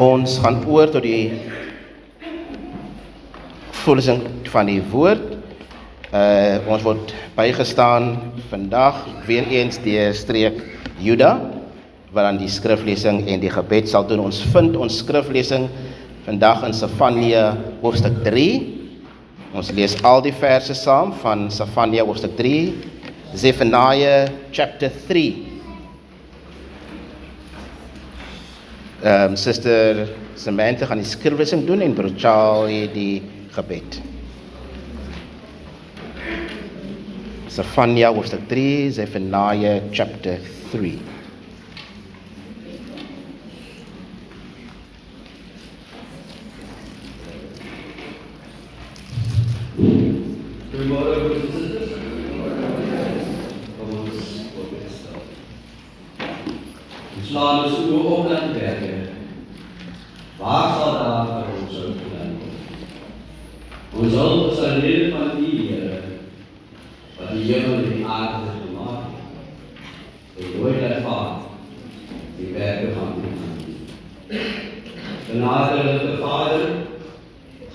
Ons gaan oor tot die voorlesing van die woord. Ons word bygestaan vandag weer eens deur streek Juda, wat dan die skriflesing en die gebed sal doen. Ons vind ons skriflesing vandag in Sefanja hoofstuk 3. Ons lees al die verse saam van Sefanja hoofstuk 3, Zephaniah chapter 3. Sister Samantha gaan die skriflesing doen en Broer Charlie die gebed. Sefanja hoofstuk 3, Zephaniah chapter 3. Goeiemôre broers en susters. Kom ons stil. Ons slaan ons oë op na die berge. Waar sal daar vir ons hulp vandaan kom? Ons hulp is alleen van die Here, wat die hemel en die aarde gemaak het. En nooit laat vaar, die berge van die hand. Genadige Vader,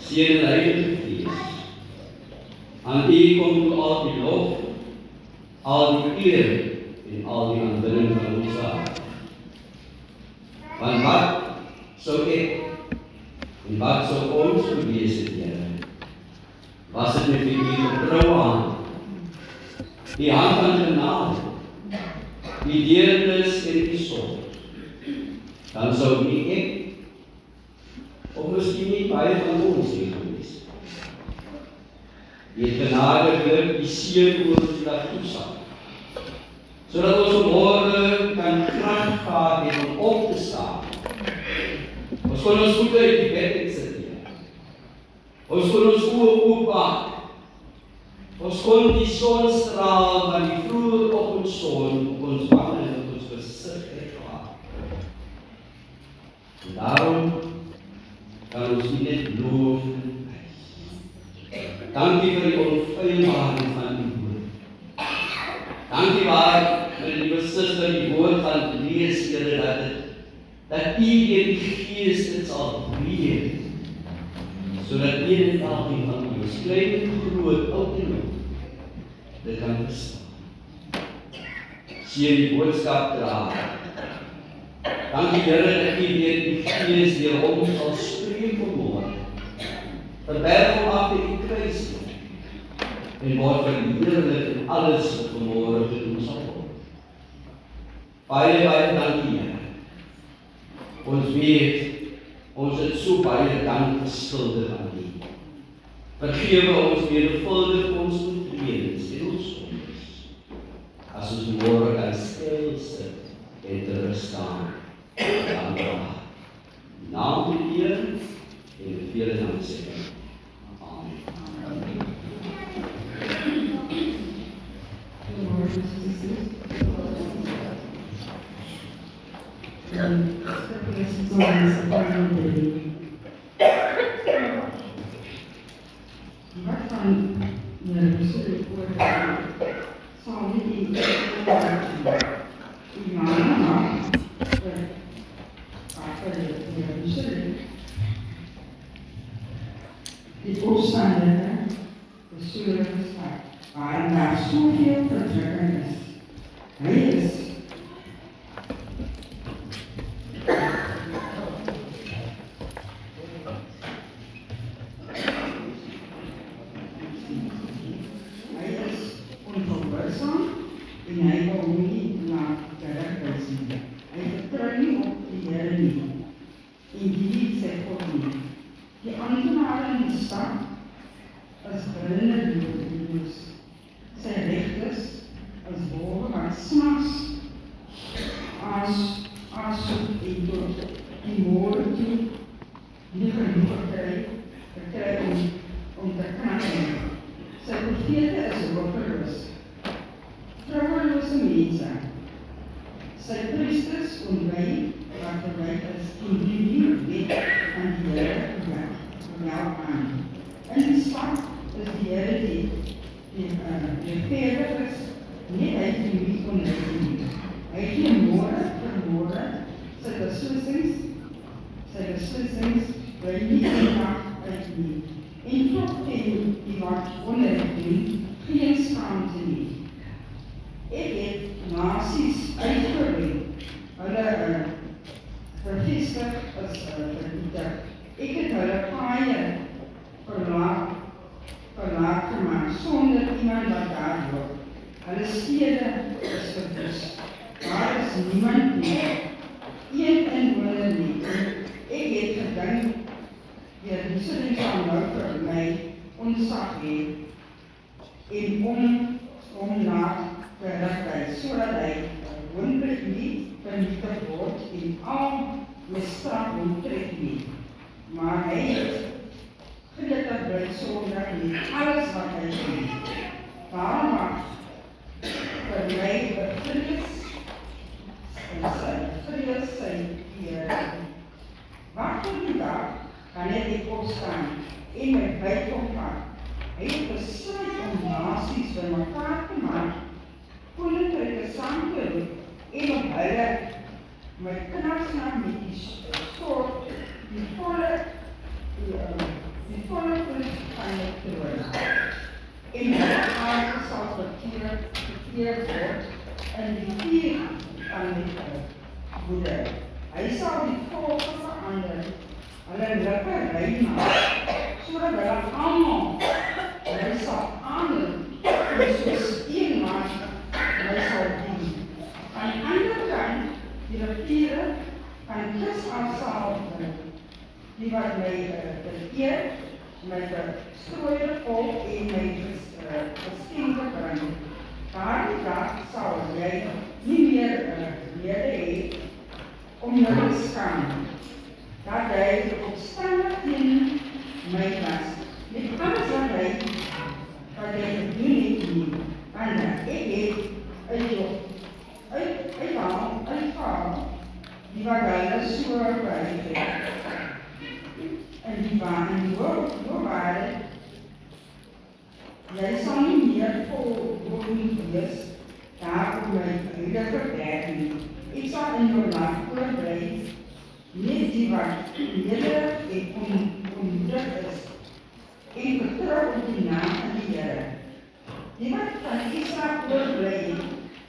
Seun en Heilige Gees, aan U kom toe al die lof, al die eer en al die aanbidding van ons hart. Want wat sou ek en wat sou ons gewees het, Here? Was dit met U getroue hand, die hand van genade, die deernis en die sorg, dan sou nie ek, of miskien nie baie van ons hier gewees. Die genade vir die seën oor ons laat toestaan, sodat ons môre kan krag gehad het om op te staan. Ons kon ons voete uit die bed uitsit. Ons kon ons oë oopmaak. Ons kon die sonstraal van die vroeë oggendson op ons wange en op ons gesig ervaar. En daarom kan ons nie net loof en prys. Dankie vir die onfeilbaarheid van die woord. Dankie waar vir die liewe suster die woord gaan lees, Here, dat U deur die Gees dit sal breek, sodat een en elkeen van ons, klein en groot, oud en jong, dit kan verstaan. Seën die boodskap dra. Dankie Here dat U deur die Gees deur ons sal spreek vanmôre. Verberg hom agter die kruis en word verheerlik in alles wat vanmôre gedoen sal word. Baie dankie, Here. Ons weet, ons het so baie dank geskuldig aan U. Vergewe ons menigvuldig ons oortredings en ons sondes, as ons môre kan stil sit en te rus staan. Naam die Here en vele danksegging. Amen. Wat van Jerusalem oorgaan, sal nie die die opstandene, die soorige stad, waarin daar soveel verdrukking is. Hy is onverbuigsaam en hy wil hom nie laat terugwys nie. Hy vertrou nie op die Here nie en die sê God nie. Die ambtenare in die stad is brullende dood. Sy regters is wolwe wat snags aansoek en tot die môre toe nie genoeg kry om te kan. Sy profete is roekeloos, trouwelose mense. Sy priesters ontwy wat verwyd is en die nie wet van die Here wel aan. In die stad is die Here die verder is, nie uit die wie onrein nie. Hy gee môre vir môre sy beslissings, sy beslissings bly nie eendag uit nie. En tog ken die wat onder doen geen skaamte nie. Ek het nasies uitgeroei, hulle bevestig as vernietig. Ek het hulle paaie verlaat gemaak, sonder iemand wat daar loop. Hulle stede is verwoes. Daar is niemand nie, een inwoner nie. Ek het gedink, die besoedeling sal nou vir my ontzag hê, en om na gerigtheid, sodat hy wonderlik nie vernietig word en al met straf onttrek nie. Maar hy het gelukkig bly sonder nie alles wat hy doen. Daarom mag vir my vrees sy eer. Wat vir die dag kan ek opstaan en my byt omvat. Hy het besluit om nasies by mekaar te maak, koninkryke saam te roep en om hulle my knagsnaam met die soort, die volle vloed van die troon. En hulle aarde sal verkeer word in die vuur van die woede. Hy sal die volke verander, hulle lippe rein maak, sodat hulle almal hy sal aanroep, soos een man hy sal dien. Aan die ander kant, die riviere kan kus afsaal bring, die wat my bekeer, my verstrooide volk en my geskenke bring. Daardie dag sal jy nie meer lede hê om jou te skaam, dat hy opstandig teen my was. Met alles wat hy gedoen het nie, want ek het uithaal, die wat hulle so bereid het. En die voorwaarde, jy sal nie meer volgend wees, daar op my huidige plek nie. Ek sal in jou land voorbly, net die wat nederig en onmoedig is, en vertrou op die naam van die Here. Die wat van Israel voorbly,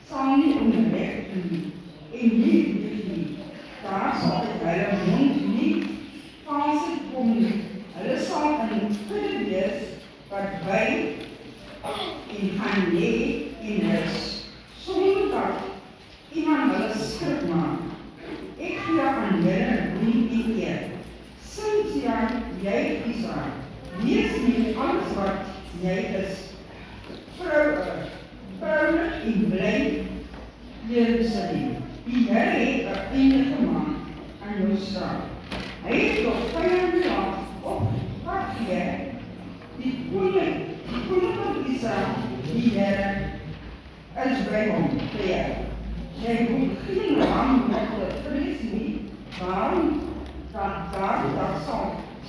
sal nie onrecht doen, en nie lief nie. Daar sal het hulle mond nie valse kom nie. Hulle sal in kudde wees, wat by en gaan lê en rus, sonder dat iemand hulle skrik maak. Ek gee aan julle roem en eer. Sing jy Israel, wees nie alles wat jy is, vrouwelijk en bly Jerusalem. Die Here het 'n einde gemaak aan jou straf. Hy het jou vyande laat opgee. Die koning van Israel, die Here, is by hom vir jou. Jy moet geen bang vrees nie, waarom dat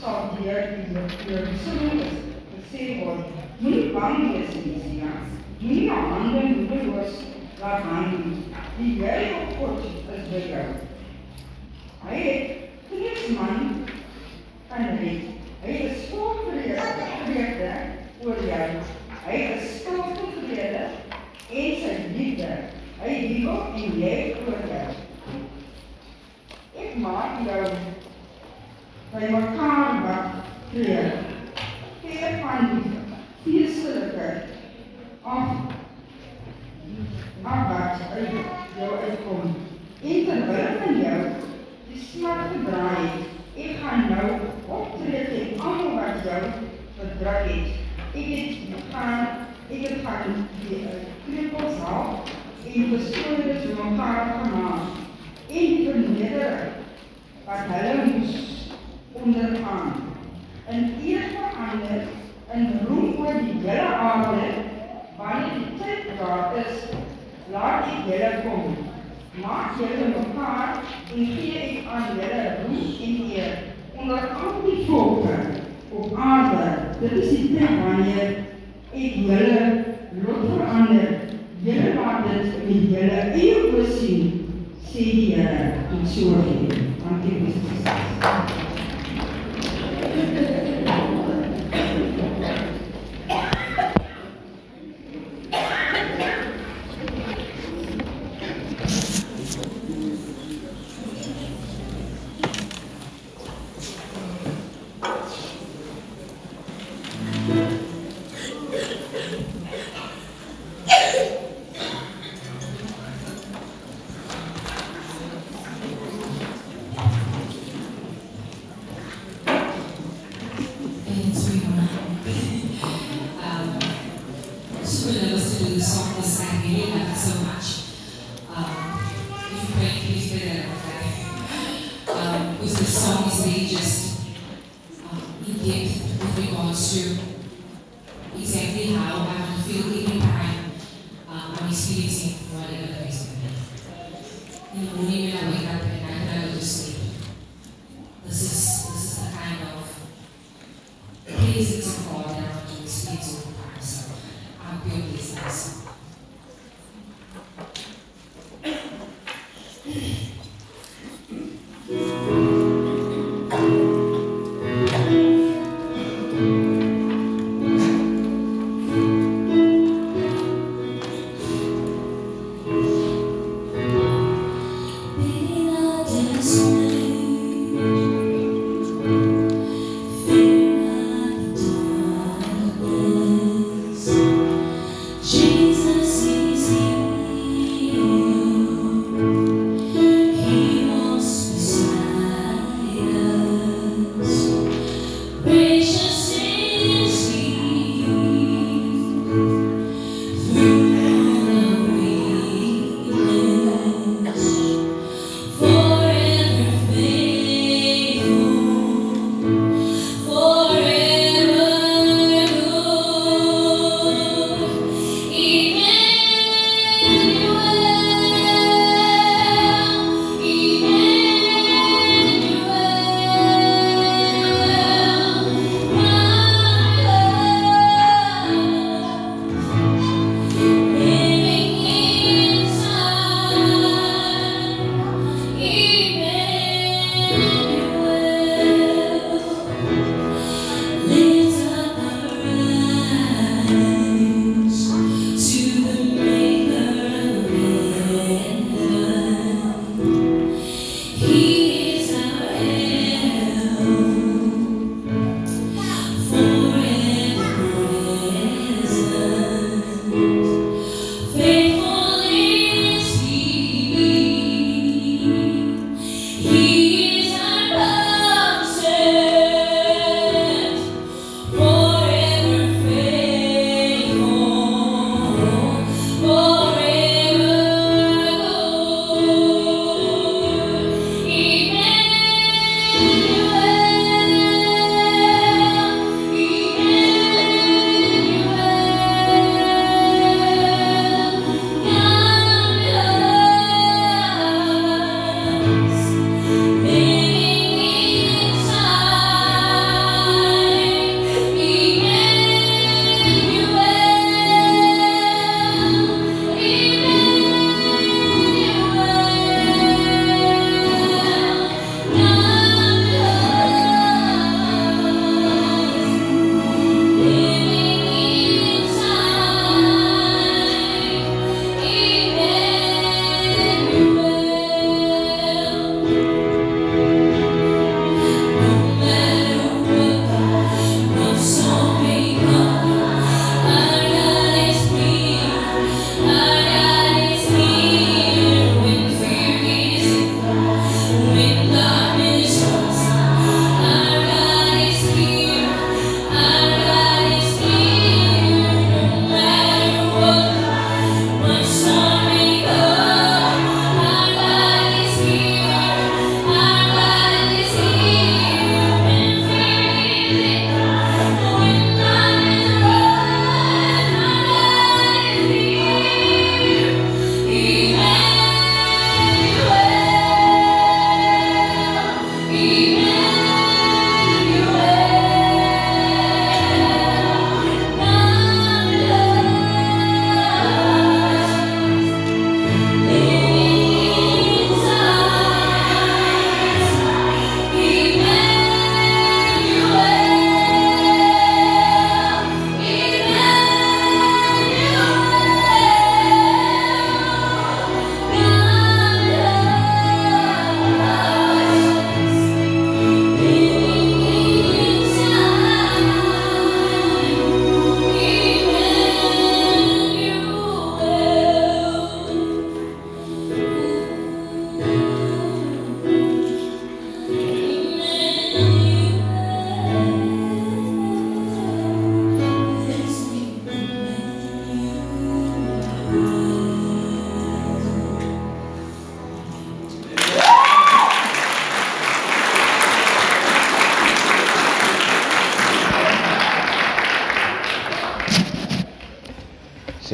sal deur die Jerusalem gesê word, moenie bang wees nie, Sion, moenie jou hande moedeloos laat hang nie. Die Here jou God is by jou. Hy het vreesman van red. Hy is vol vrede oor jou. Hy is stil tevrede en sy liefde. Hy liefde en jy oor jou. Ek maak jou by mekaar wat kreeg. Keer van die geestelike wat uit jou uitkom. En terwyl van jou die smart gedraai het, ek gaan nou optree teen almal wat jou verdruk het. Ek het gaan die krepels haal en bestoordes door mekaar gemaak en vernedering wat hulle moes ondergaan. In eer verander, in roem oor die hele aarde, wanneer die tyd daar is, laat ek julle kom. Maak julle mekaar en gee ek aan julle roem en eer onder al die volke op aarde. Dit is die tyd wanneer ek julle lot verander. Julle laat dit met julle eeuwig sien, sê die Here, en so gee. Dankie wees. It's really super nervous to do the song this time. I really love it so much. If you can please get it okay. Because the song is really just in depth with regards to exactly how I want to feel every time I'm experiencing whatever that is. In the morning when I wake up and night when I go to sleep. This is the kind of presence of God that I want to experience all the time. So I'm pure business. Jesus.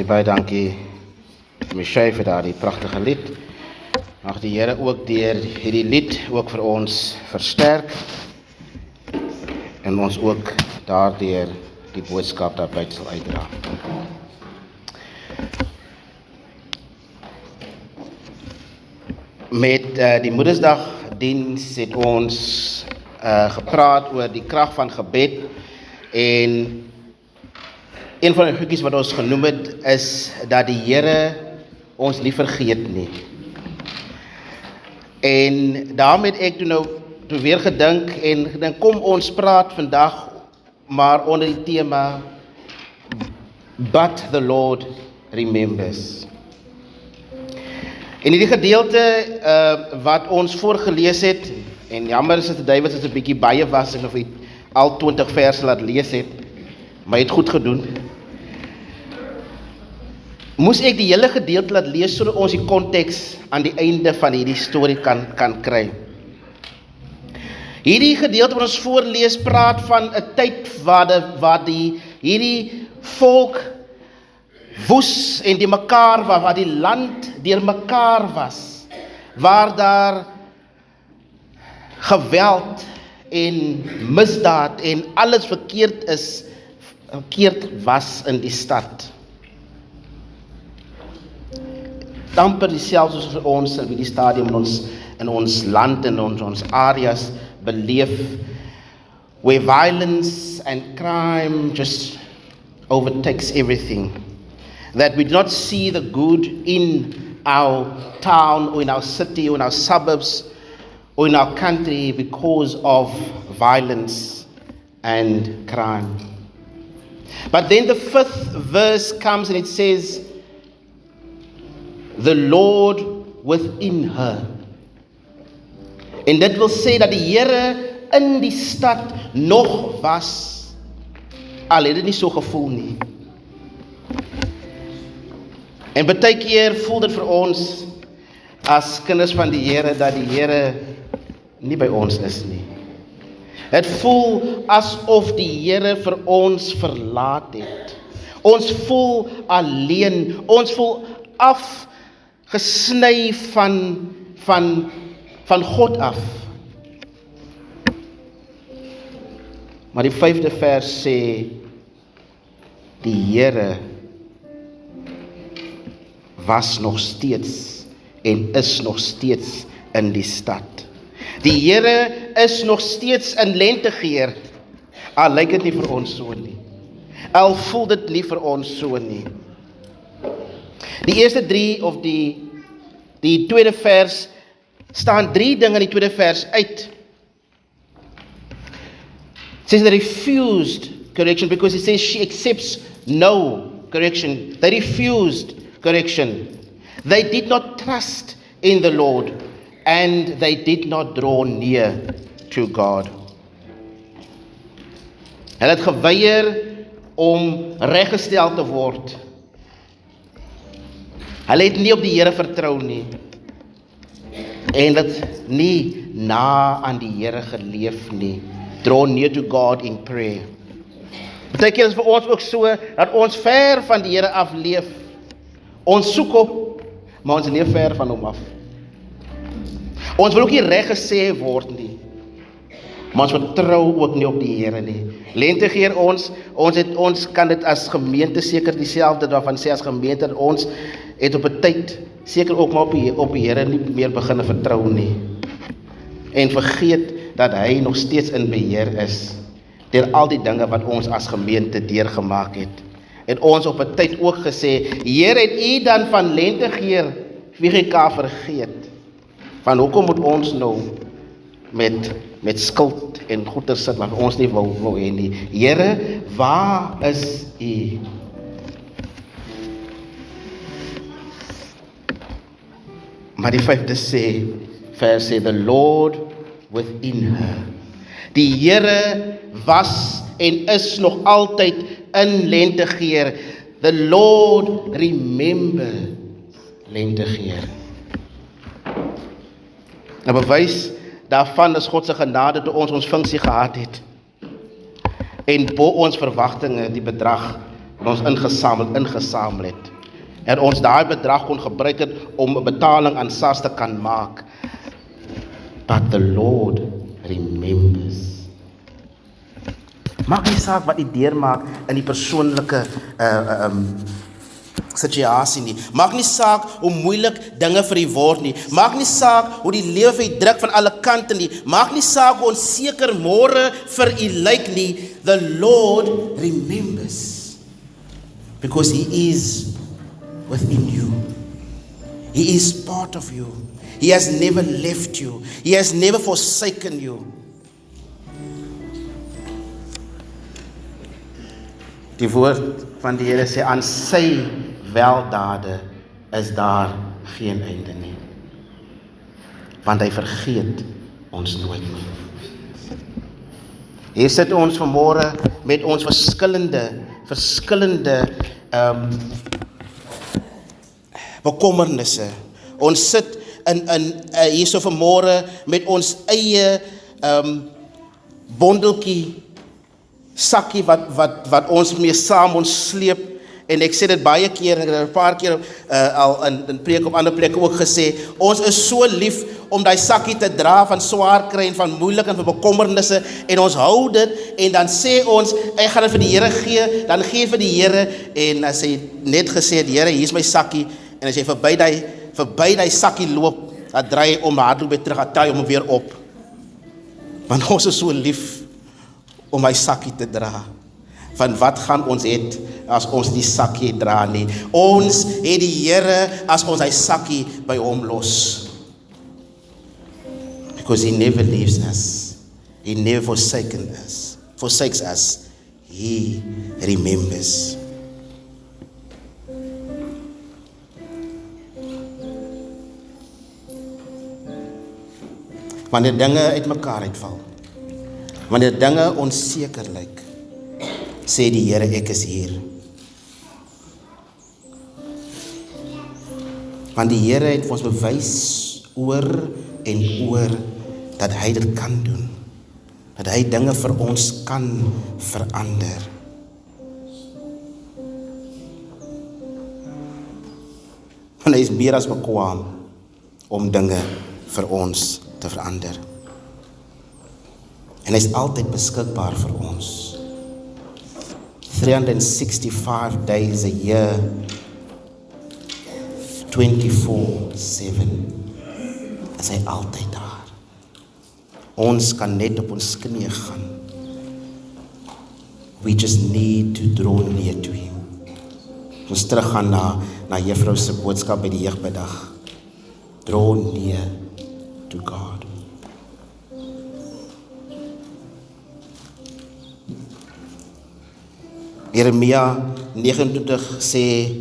sê baie dankie Michelle vir daardie pragtige lied. Mag die Here ook deur hierdie lied ook vir ons versterk en ons ook daardeur die boodskap daar buite sal uitdra. Met die Moedersdagdiens het ons gepraat oor die krag van gebed en een van die goedjies wat ons genoem het is dat die Here ons nie vergeet nie. En daarmee het ek toe weer gedink en gedink kom ons praat vandag maar onder die tema But the Lord Remembers. En in die gedeelte wat ons voorgelees het, en jammer is dat David is 'n bietjie baie was en of hy al 20 verse laat lees het, maar hy het goed gedoen. Moes ek die hele gedeelte laat lees sodat ons die konteks aan die einde van hierdie storie kan kry. Hierdie gedeelte wat ons voorlees praat van 'n tyd waar hierdie volk woes en die mekaar was, waar die land deur mekaar was, waar daar geweld en misdaad en alles verkeerd was in die stad. Amper dieselfde soos vir ons in die stadium in ons land en ons areas beleef, where violence and crime just overtakes everything. That we do not see the good in our town or in our city or in our suburbs or in our country because of violence and crime. But then the 5th verse comes and it says, the Lord within her. En dit wil sê dat die Here in die stad nog was, al het dit nie so gevoel nie. En baie keer voel dit vir ons as kinders van die Here dat die Here nie by ons is nie. Het voel asof die Here vir ons verlaat het. Ons voel alleen, ons voel afgesny van God af. Maar die 5de vers sê, die Here was nog steeds en is nog steeds in die stad. Die Here is nog steeds in Lentegeur, al lyk dit nie vir ons so nie. Al voel dit nie vir ons so nie. Die eerste 3 of die tweede vers, staan 3 dinge in die tweede vers uit. It says they refused correction because it says she accepts no correction. They refused correction. They did not trust in the Lord and they did not draw near to God. Hulle het geweier om reggestel te word. Hulle het nie op die Here vertrou nie. En dit nie na aan die Here geleef nie. Draw near to God in prayer. Beteken is vir ons ook so, dat ons ver van die Here af leef. Ons soek op, maar ons leef ver van hom af. Ons wil ook nie reg gesê word nie. Maar ons vertrou ook nie op die Here nie. Lentegeur ons kan dit as gemeente seker dieselfde daarvan sê as gemeente, ons het op 'n tyd seker ook maar op die Here nie meer begin vertrou nie. En vergeet dat hy nog steeds in beheer is deur al die dinge wat ons as gemeente deurgemaak het. En ons op 'n tyd ook gesê, Here, het U dan van Lentegeur VGK vergeet? Van hoekom moet ons nou met skuld en goeder sit wat ons nie wou hê nie? Here, waar is U? Maar die 5de vers sê, the Lord within her. Die Here was en is nog altyd in Lentegeur. The Lord remember Lentegeur. Nou bewys daarvan is God se genade toe ons funksie gehad het. En bo ons verwagtinge die bedrag wat ons ingesamel het. en ons daai bedrag kon gebruik het om 'n betaling aan SARS te kan maak. But the Lord remembers. Maak nie saak wat jy deurmaak in die persoonlike situasie nie. Maak nie saak hoe moeilik dinge vir u word nie. Maak nie saak hoe die lewe vir u druk van alle kante nie. Maak nie saak hoe onseker môre vir u lyk nie. The Lord remembers. Because He is within you. He is part of you. He has never left you. He has never forsaken you. Die woord van die Here sê, aan sy weldade is daar geen einde nie. Want hy vergeet ons nooit nie. Hier sit ons vanmôre met ons verskillende bekommernisse. Ons sit hierso vanmôre met ons eie bondeltjie, sakkie wat ons mee saam ons sleep. En ek sê dit baie keer, ek het 'n paar keer al in preek op ander plekke ook gesê, ons is so lief om daai sakkie te dra van swaar kry en van moeilik en van bekommernisse, en ons hou dit, en dan sê ons, ek gaan dit vir die Here gee, dan gee vir die Here, en as hy net gesê het, Here, hier is my sakkie, en as jy verby die sakkie loop, dan draai hy om, hardloop weer terug, dan tel hom weer op. Want ons is so lief om my sakkie te dra. Van wat gaan ons het as ons die sakkie dra nie? Ons het die Here as ons hy sakkie by hom los. Because He never leaves us. He never forsakes us. He remembers. Wanneer dinge uitmekaar uitval, wanneer dinge onseker lyk, sê die Here, ek is hier. Want die Here het ons bewys oor en oor dat hy dit kan doen. Dat hy dinge vir ons kan verander. Want hy is meer as bekwaam om dinge vir ons te verander. En hy is altyd beskikbaar vir ons. 365 days a year, 24/7, is hy altyd daar. Ons kan net op ons knieë gaan. We just need to draw near to Him. Ons teruggaan na juffrou se boodskap by die jeugbiddag. Draw near to God. Jeremia 29 sê,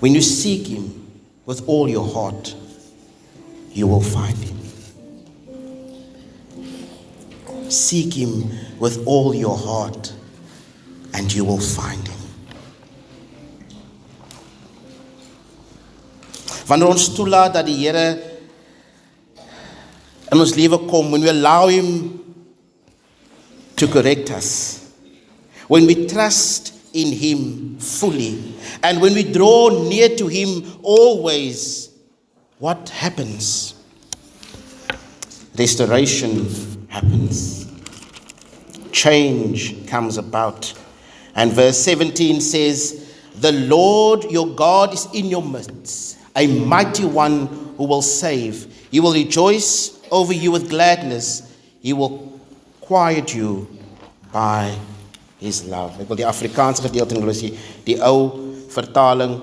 when you seek Him with all your heart, you will find Him. Seek Him with all your heart, and you will find Him. Wanneer ons toelaat dat die Here in ons lewe kom, when we allow Him to correct us, when we trust in Him fully, and when we draw near to Him always, what happens? Restoration happens. Change comes about. And verse 17 says, the Lord your God is in your midst, a mighty one who will save. He will rejoice over you with gladness. He will quiet you by His love. Ek wil die Afrikaanse gedeelte lees, die ou vertaling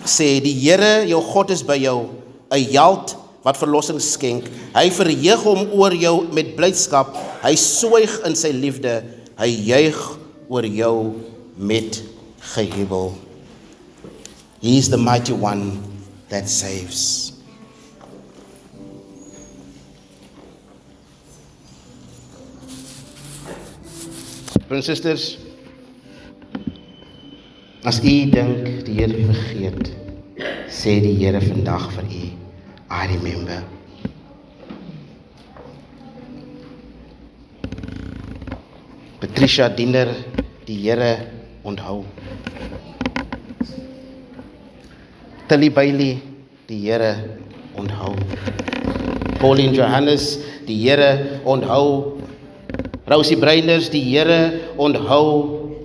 sê, die Here jou God is by jou, 'n held wat verlossing skenk. Hy verheug hom oor jou met blydskap. Hy swyg in sy liefde. Hy juig oor jou met gejubel. He is the mighty one that saves. Broers en susters, as u dink die Here vergeet, sê die Here vandag vir u, I remember. Patricia Diener, die Here onthou. Tilly Bailey, die Here onthou. Pauline Johannes, die Here onthou. Rosie Breiners, die Here onthou.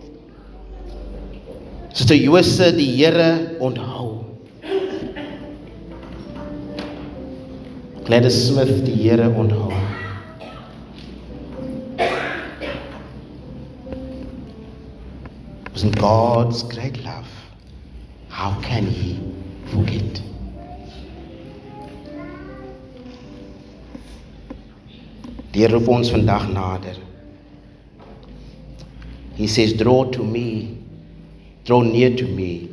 Suster Jose, die Here onthou. Gladys Smith, die Here onthou. Was in God's great love, how can He forget? Die Here roep ons vandag nader. He says, draw to me, draw near to me,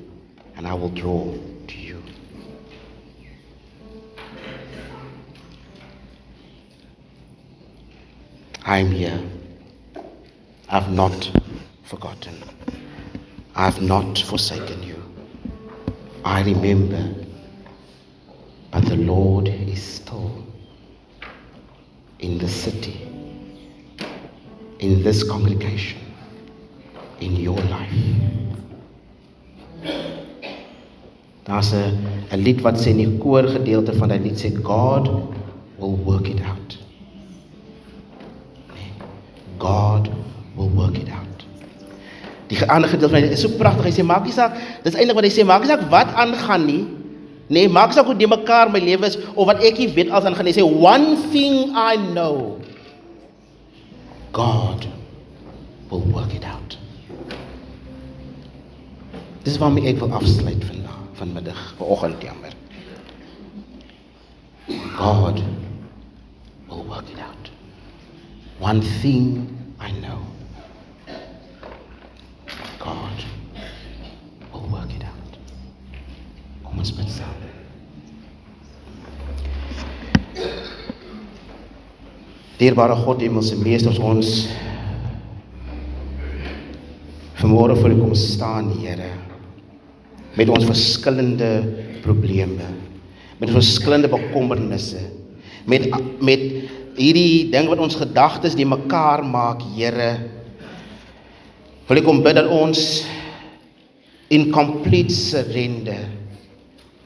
and I will draw to you. I am here. I've not forgotten. I've not forsaken you. I remember, but the Lord is still in the city, in this congregation, in your life. Daar's 'n lied wat sê in die koorgedeelte van die lied sê God will work it out. God will work it out. Die ander gedeelte van die is so pragtig. Hy sê maak nie saak, dis eintlik wat hy sê, maak nie saak wat aangaan nie. Nee, maak nie saak hoe die mekaar my lewe is of wat ek nie weet als aangaan. Hy sê one thing I know. God will work it out. Dis waarmee ek wil afsluit vanmiddag, vanoggend jammer. God will work it out. One thing I know. God will work it out. Kom ons bid saam. Dierbare God, Hemelse Meester, ons vanmôre voor U kom staan, Here, met ons verskillende probleme, met verskillende bekommernisse, met hierdie ding wat ons gedagtes die mekaar maak, Here. Wil ek kom bid dat ons in complete surrender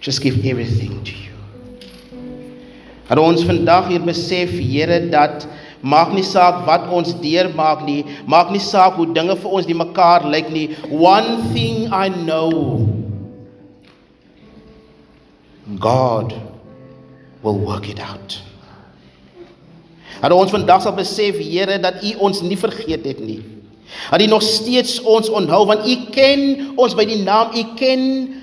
just give everything to you. Dat ons vandag hier besef, Here, dat maak nie saak wat ons deurmaak nie, maak nie saak hoe dinge vir ons die mekaar lyk nie. One thing I know. God will work it out. Dat ons vandag sal besef, Here, dat U ons nie vergeet het nie. Dat U nog steeds ons onthou, want U ken ons by die naam, U ken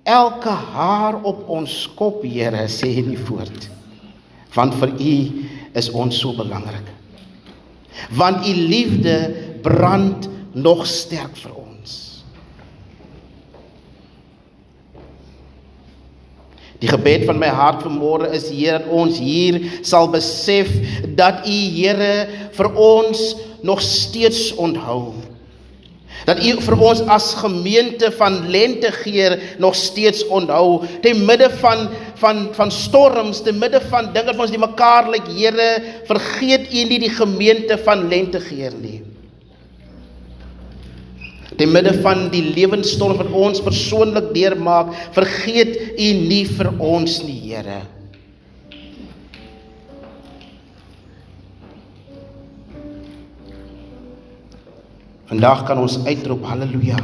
elke haar op ons kop, Here, sê nie voort. Want vir U is ons so belangrik. Want U liefde brand nog sterk vir ons. Die gebed van my hart vanmôre is, Here, dat ons hier sal besef dat U, Here, vir ons nog steeds onthou. Dat U vir ons as gemeente van Lentegeur nog steeds onthou. Te midde van storms, te midde van dinge wat ons die mekaar lyk, Here, vergeet U nie die gemeente van Lentegeur nie. Te midde van die lewensstorm wat ons persoonlik deurmaak, vergeet U nie vir ons nie, Here. Vandag kan ons uitroep, halleluja,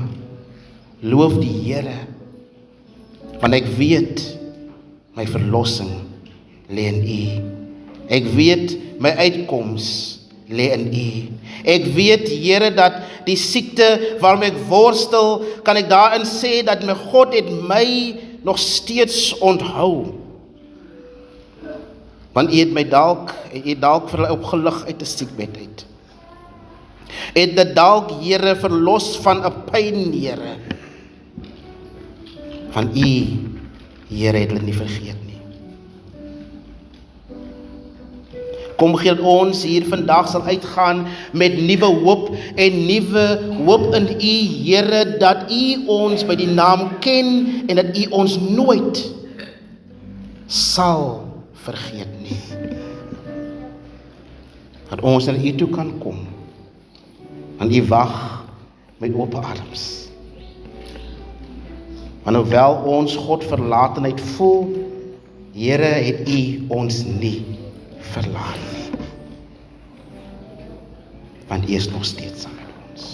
loof die Here, want ek weet, my verlossing lê in U. Ek weet, my uitkoms lê in U. Ek weet, Here, dat die siekte waarmee ek worstel, kan ek daarin sê, dat my God het my nog steeds onthou. Want U het my dalk vir hulle opgelig uit 'n siekbed uit. Het dit dalk, Here, verlos van 'n pyn, Here. Van U, Here, het hulle nie vergeet nie. Kom gee dat ons hier vandag sal uitgaan met nuwe hoop en nuwe hoop in U, Here, dat U ons by die naam ken en dat U ons nooit sal vergeet nie. Dat ons na U toe kan kom. Want U wag met oop arms. Maar hoewel ons Godverlatenheid voel, Here, het U ons nie verlaat nie. Want U is nog steeds saam met ons.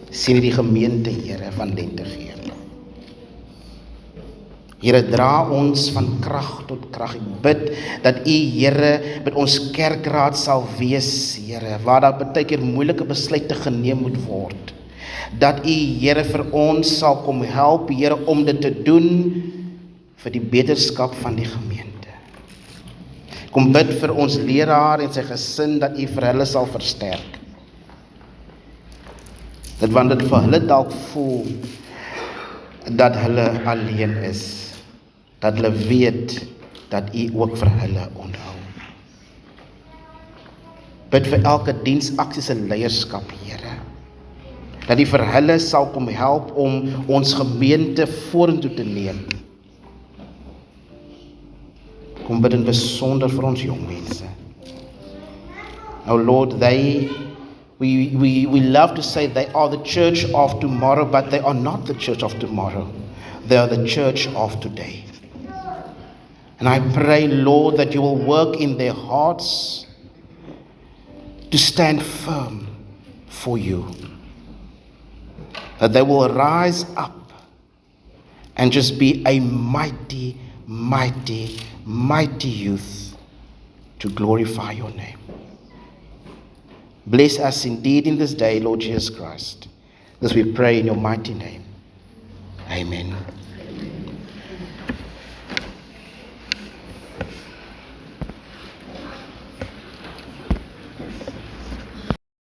Sien die gemeente, Here, van Lentegeur. Here, dra ons van krag tot krag. Ek bid dat U, Here, met ons kerkraad sal wees, Here, waar daar baie keer moeilike besluite geneem moet word. Dat U, Here, vir ons sal kom help, Here, om dit te doen vir die beterskap van die gemeente. Kom bid vir ons leraar en sy gesin, dat U vir hulle sal versterk. Dat wanneer dit vir hulle dalk voel, dat hulle alleen is, dat hulle weet, dat U ook vir hulle onthou. Bid vir elke diensaksies en leierskap, Here, dat U vir hulle sal kom help om ons gemeente vorentoe te neem. Kom bid in besonder vir ons jong mense. Oh Lord, we love to say they are the church of tomorrow, but they are not the church of tomorrow. They are the church of today. And I pray, Lord, that you will work in their hearts to stand firm for you. That they will rise up and just be a mighty, mighty, mighty youth to glorify your name. Bless us indeed in this day, Lord Jesus Christ. This we pray in your mighty name. Amen.